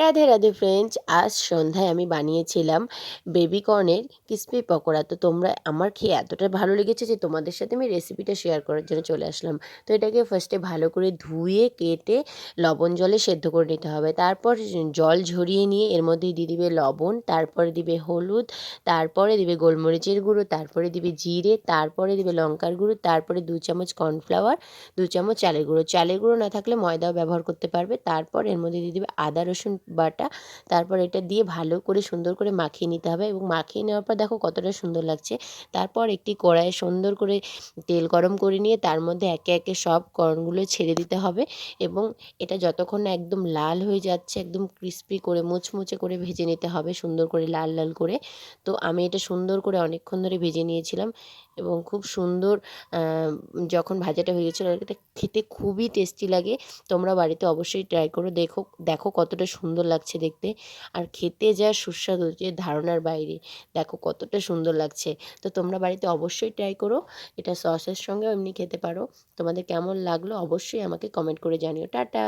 Radhe Radhe friends, আজ সন্ধ্যায় আমি বানিয়েছিলাম বেবি কর্নের ক্রিসপি পকোড়া। তো তোমরা আমার খেয়ে এতটা ভালো লেগেছে যে তোমাদের সাথে আমি রেসিপিটা শেয়ার করার জন্য চলে আসলাম। তো এটাকে ফার্স্টে ভালো করে ধুয়ে কেটে লবণ জলে সেদ্ধ করে নিতে হবে। তারপর জল ঝরিয়ে নিয়ে এর মধ্যে দিয়ে দিবে লবণ, তারপরে দিবে হলুদ, তারপরে দিবে গোলমরিচের গুঁড়ো, তারপরে দিবে জিরে, তারপরে দিবে লঙ্কার গুঁড়ো, তারপরে 2 চামচ কর্নফ্লাওয়ার, 2 চামচ চালের গুঁড়ো। চালের গুঁড়ো না থাকলে ময়দাও ব্যবহার করতে পারবে। তারপর এর মধ্যে দিয়ে দিবে আদা রসুন বাটা। তারপর এটা দিয়ে ভালো করে সুন্দর করে মাখিয়ে নিতে হবে এবং মাখিয়ে নেওয়ার পর দেখো কতটা সুন্দর লাগছে। তারপর একটি কড়াইয়ে সুন্দর করে তেল গরম করে নিয়ে তার মধ্যে একে একে সব কর্নগুলো ছেড়ে দিতে হবে এবং এটা যতক্ষণ না একদম লাল হয়ে যাচ্ছে, একদম ক্রিস্পি করে মুচমুচে করে ভেজে নিতে হবে, সুন্দর করে লাল লাল করে। তো আমি এটা সুন্দর করে অনেকক্ষণ ধরে ভেজে নিয়েছিলাম এবং খুব সুন্দর যখন ভাজাটা হয়ে গেছিলো, এটা খেতে খুবই টেস্টি লাগে। তোমরা বাড়িতে অবশ্যই ট্রাই করো। দেখো দেখো কতটা সুন্দর লাগছে দেখতে, আর খেতে যা সুস্বাদু যে ধারণার বাইরে। দেখো কতটা সুন্দর লাগছে। তো তোমরা বাড়িতে অবশ্যই ট্রাই করো। এটা সসের সঙ্গেও এমনি খেতে পারো। তোমাদের কেমন লাগলো অবশ্যই আমাকে কমেন্ট করে জানিও। টাটা।